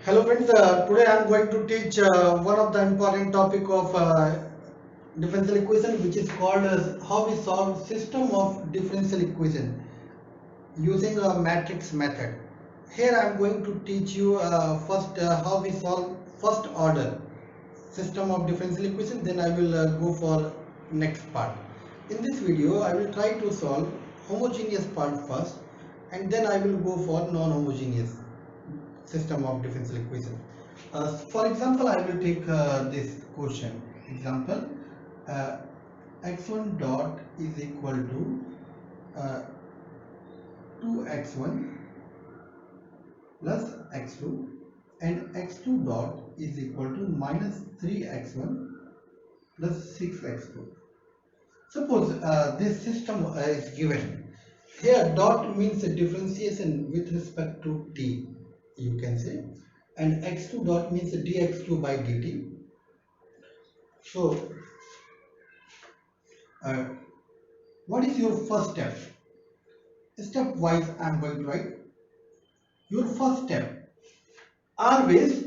Hello friends, today I am going to teach one of the important topic of differential equation, which is called as how we solve system of differential equation using a matrix method. Here I am going to teach you first how we solve first order system of differential equation, then I will go for next part. In this video I will try to solve homogeneous part first, and then I will go for non-homogeneous system of differential equation. For example, I will take this question. Example, uh, x1 dot is equal to uh, 2x1 plus x2, and x2 dot is equal to minus 3x1 plus 6x2. Suppose this system is given. Here dot means a differentiation with respect to t, you can say, and x2 dot means dx2 by dt. So uh, what is your first step? Step wise I am going to write. Your first step, always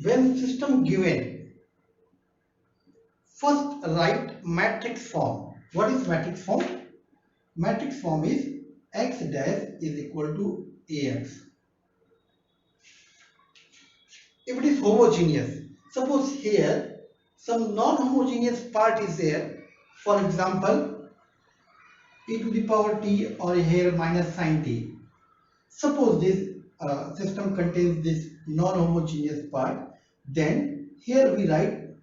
when system given, first write matrix form. What is matrix form? Matrix form is x dash is equal to ax. If it is homogeneous, suppose here some non-homogeneous part is there, for example e to the power t, or here minus sine t. Suppose this system contains this non-homogeneous part, then here we write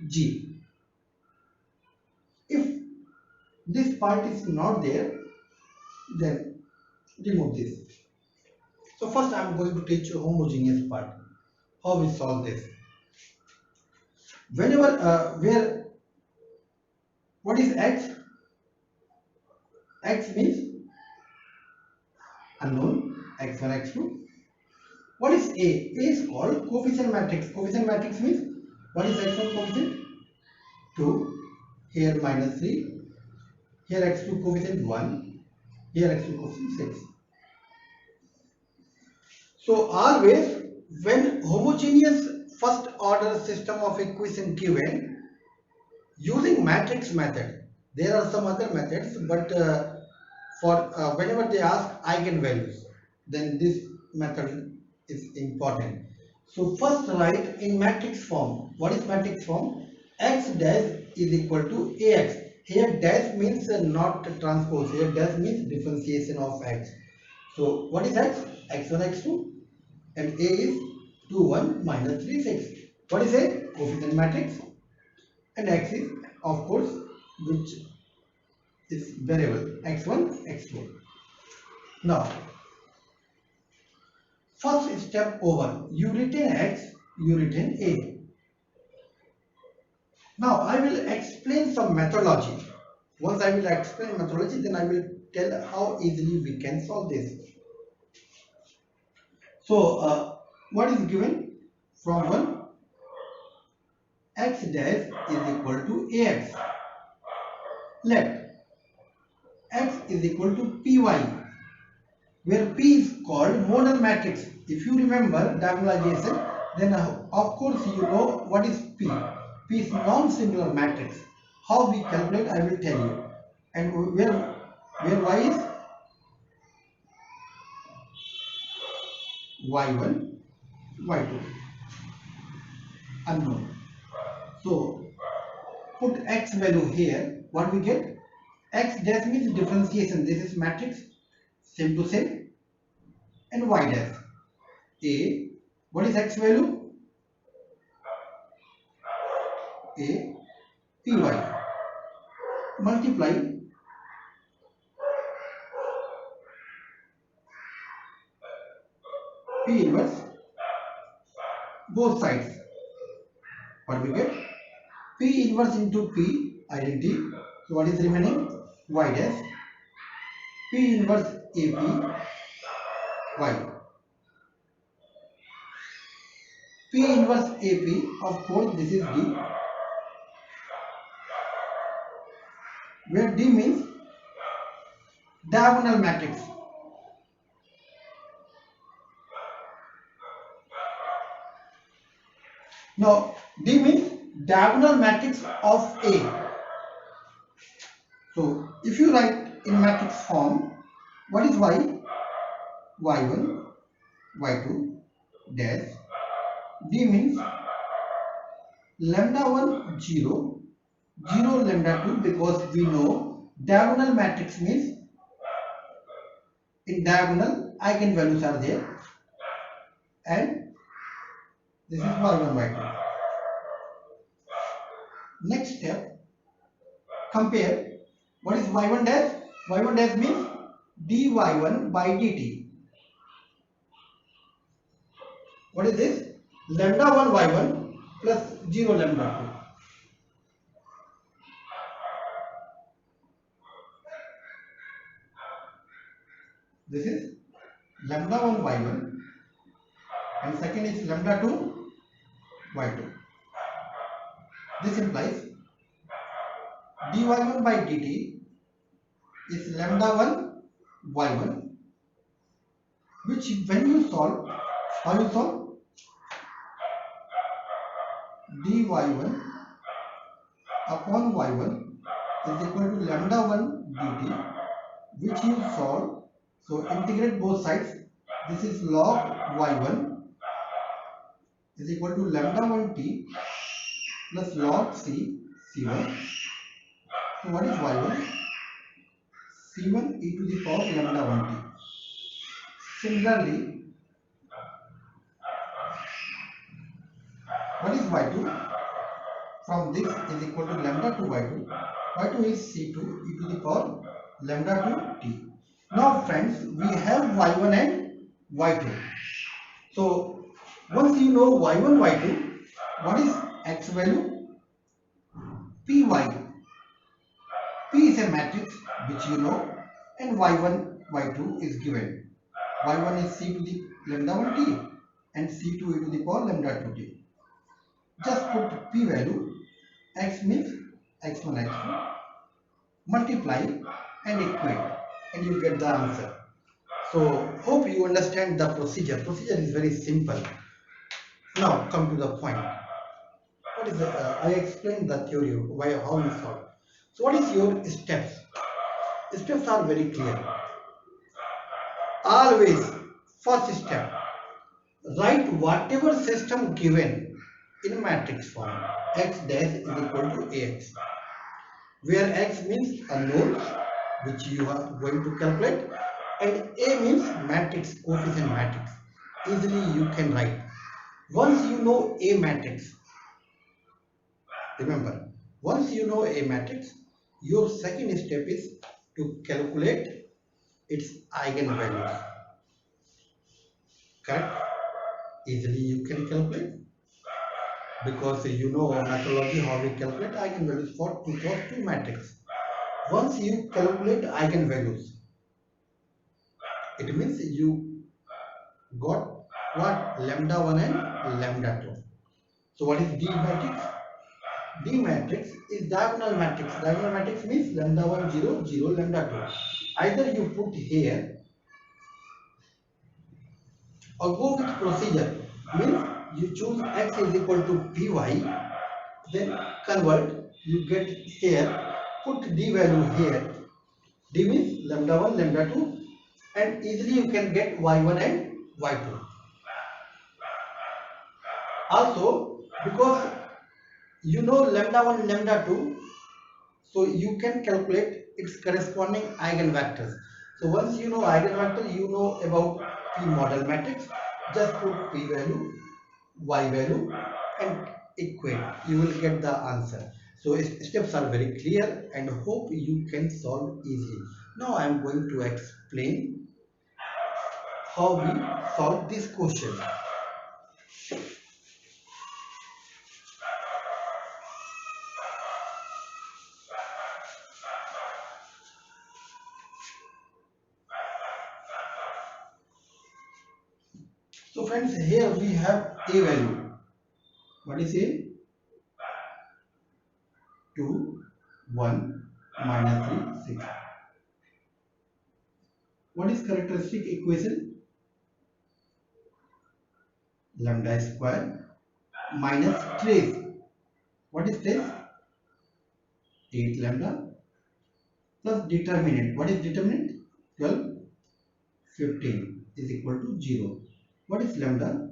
g. If this part is not there, then remove this. So first I am going to teach you homogeneous part, how we solve this. Whenever where what is x? X means unknown, x1 x2. What is a? A is called coefficient matrix. Coefficient matrix means what is x1 coefficient? 2, here minus 3, here x2 coefficient 1, here x2 coefficient 6. So always when homogeneous first order system of equation given using matrix method, there are some other methods, but for whenever they ask eigenvalues, then this method is important. So first write in matrix form. What is matrix form? X dash is equal to ax. Here dash means not transpose. Here dash means differentiation of x. So what is x? x1 x2, and a is 2 1 minus 3 6. What is a? Coefficient matrix, and x is of course which is variable x1 x2. Now first step over, you retain x, you retain a. Now I will explain some methodology. Once I will explain methodology, then I will tell how easily we can solve this. So what is given from 1? X dash is equal to ax. Let x is equal to py, where p is called modal matrix. If you remember diagonalization, then of course you know what is p. P is non-singular matrix. How we calculate, I will tell you. And where y is y1, y2 unknown. So put x value here. What we get? X dash means differentiation. This is matrix, same to same. And y dash a. What is x value? A py. Multiply p inverse both sides. What we get? P inverse into P identity. So what is remaining? Y dash. P inverse AP Y. P inverse AP, of course this is D, where D means diagonal matrix. Now D means diagonal matrix of A. So if you write in matrix form, what is Y? Y1, Y2 dash. D means lambda 1 0, 0 lambda 2, because we know diagonal matrix means in diagonal eigenvalues are there, and this is y1 y2. Next step, compare. What is y1 dash? Y1 dash means dy1 by dt. What is this? Lambda 1 y1 plus 0 lambda 2. This is lambda 1 y1 and second is lambda 2 y2. This implies dy1 by dt is lambda 1 y1, which when you solve, how you solve? dy1 upon y1 is equal to lambda 1 dt, which you solve. So integrate both sides. This is log y1 is equal to lambda 1 t plus log c1. So what is y1? c1 e to the power lambda 1 t. Similarly, what is y2? From this is equal to lambda 2 y2. y2 is c2 e to the power lambda 2 t. Now friends, we have y1 and y2. So once you know y1, y2, what is x value? Py. P is a matrix which you know, and y1, y2 is given. y1 is c to the lambda 1 t and c2 e to the power lambda 2 t. Just put p value, x means x1, x2, multiply and equate, and you get the answer. So hope you understand the procedure. Procedure is very simple. Now come to the point. What is the, I explained the theory, why, how you solve. So what is your steps? Steps are very clear. Always, first step, write whatever system given in matrix form. X dash is equal to Ax, where X means unknown which you are going to calculate, and A means matrix, coefficient matrix. Easily you can write. Once you know A matrix, remember, once you know A matrix, your second step is to calculate its eigenvalues. Correct? Easily you can calculate, because you know methodology how we calculate eigenvalues for 2 cross 2 matrix. Once you calculate eigenvalues, it means you got what? Lambda 1 and lambda 2. So what is D matrix? D matrix is diagonal matrix. Diagonal matrix means lambda 1 0 0 lambda 2. Either you put here or go with procedure, means you choose x is equal to py, then convert, you get here, put d value here, d means lambda 1 lambda 2, and easily you can get y1 and y2. Also, because you know lambda 1 lambda 2, so you can calculate its corresponding eigenvectors. So once you know eigenvector, you know about P model matrix, just put P value, Y value and equate, you will get the answer. So steps are very clear and hope you can solve easily. Now I am going to explain how we solve this question. So friends, here we have A value. What is A? 2, 1, minus 3, 6. What is characteristic equation? Lambda square minus trace. What is trace? 8 lambda plus determinant. What is determinant? 12, 15 is equal to 0. What is lambda?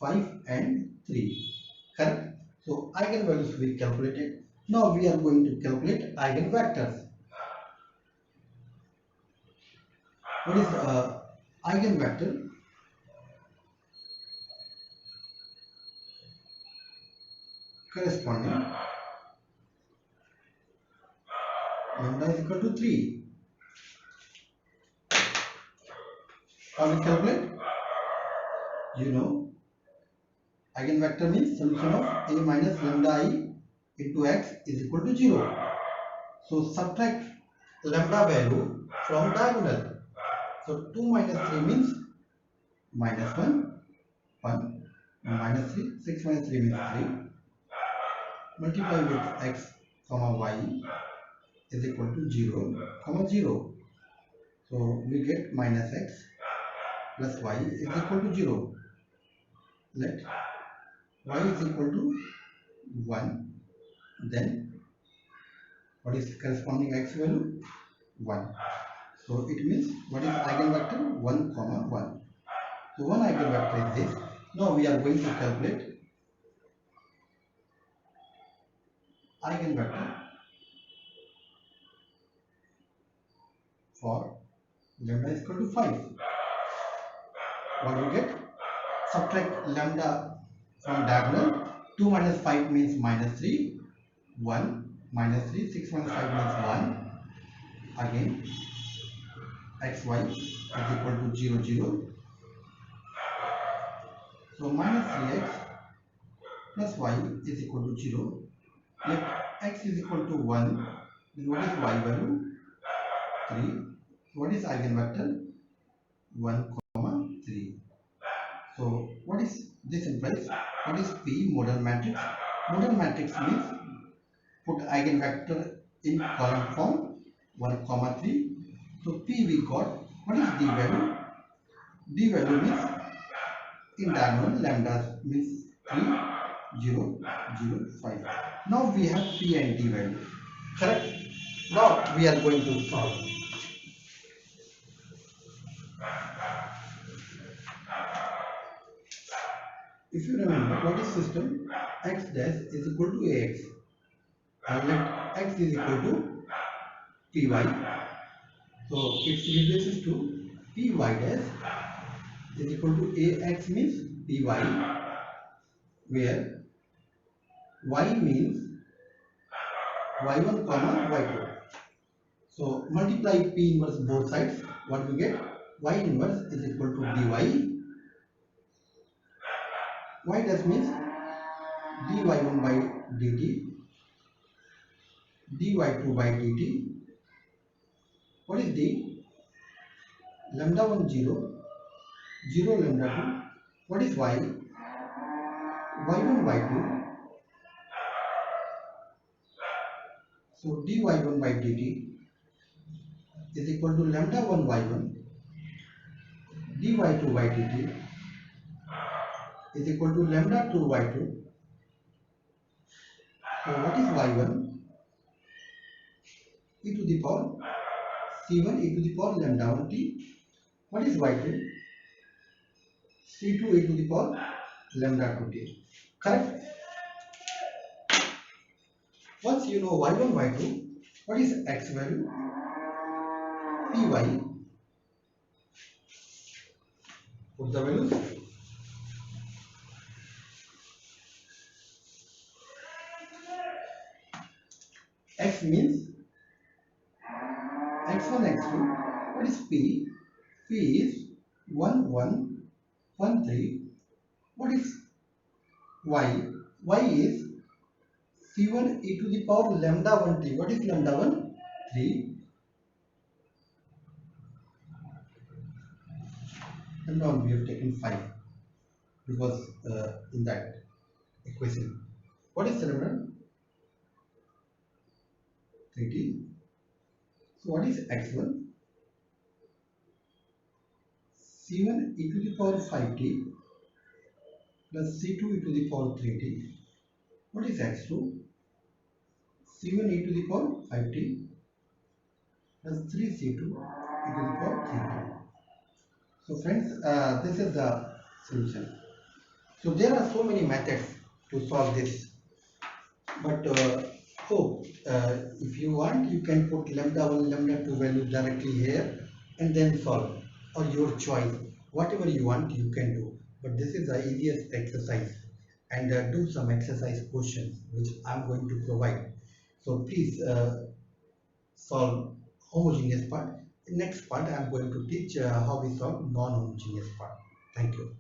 5 and 3. Correct? So eigenvalues we calculated. Now we are going to calculate eigenvectors. What is eigenvector? Corresponding lambda is equal to 3. How we calculate? You know, eigenvector means solution of a minus lambda I into x is equal to 0. So subtract lambda value from diagonal. So 2 minus 3 means minus 1, 1, minus 3, 6 minus 3 means 3. Multiply with x comma y is equal to 0 comma 0. So we get minus x plus y is equal to 0. Let y is equal to 1. Then what is corresponding x value? 1. So it means what is eigenvector? 1 comma 1. So one eigenvector is this. Now we are going to calculate eigenvector for lambda is equal to 5. What we get? Subtract lambda from diagonal. 2 minus 5 means minus 3. 1 minus 3. 6 minus 5 means 1. Again xy is equal to 0, 0. So minus 3x plus y is equal to 0. If x is equal to 1, then what is y value? 3. What is eigenvector? 1 comma 3. So what is this implies? What is P model matrix? Model matrix means put eigenvector in column form 1 comma 3. So P we got. What is D value? D value means in diagonal lambda means 3, 0, 0, 5. Now we have P and D value. Correct? Now we are going to solve. If you remember, what is system? X dash is equal to Ax. And let x is equal to Py. So its replaces to Py dash is equal to Ax means Py, where y means y1 comma y2. So multiply P inverse both sides. What we get? Y inverse is equal to dy. Y dash means dy1 by dt, dy2 by dt. What is d? Lambda 1 0, 0 lambda 2. What is y? y1 y2. So dy1 by dt is equal to lambda 1 y1, dy2 by dt is equal to lambda 2 y2. So what is y1? E to the power c1 e to the power lambda 1 t. What is y2? c2 e to the power lambda 2 t. Correct? Once you know y1, y2, what is x value? Py. Put the values. X means x1, x2. What is P? P is 1, 1, 1, 3. What is Y? Y is C1 e to the power lambda 1 t. What is lambda 1? 3. And now we have taken 5 because in that equation. What is cerebral? 13. So what is x1? C1 e to the power 5t plus C2 e to the power 3t. What is x2? C1 e to the power 5t plus 3C2 e to the power 3t. So friends, this is the solution. So there are so many methods to solve this, but if you want, you can put lambda 1, lambda 2 value directly here and then solve, or your choice. Whatever you want, you can do. But this is the easiest exercise, and do some exercise questions which I'm going to provide. So please solve homogeneous part. In next part, I'm going to teach how we solve non-homogeneous part. Thank you.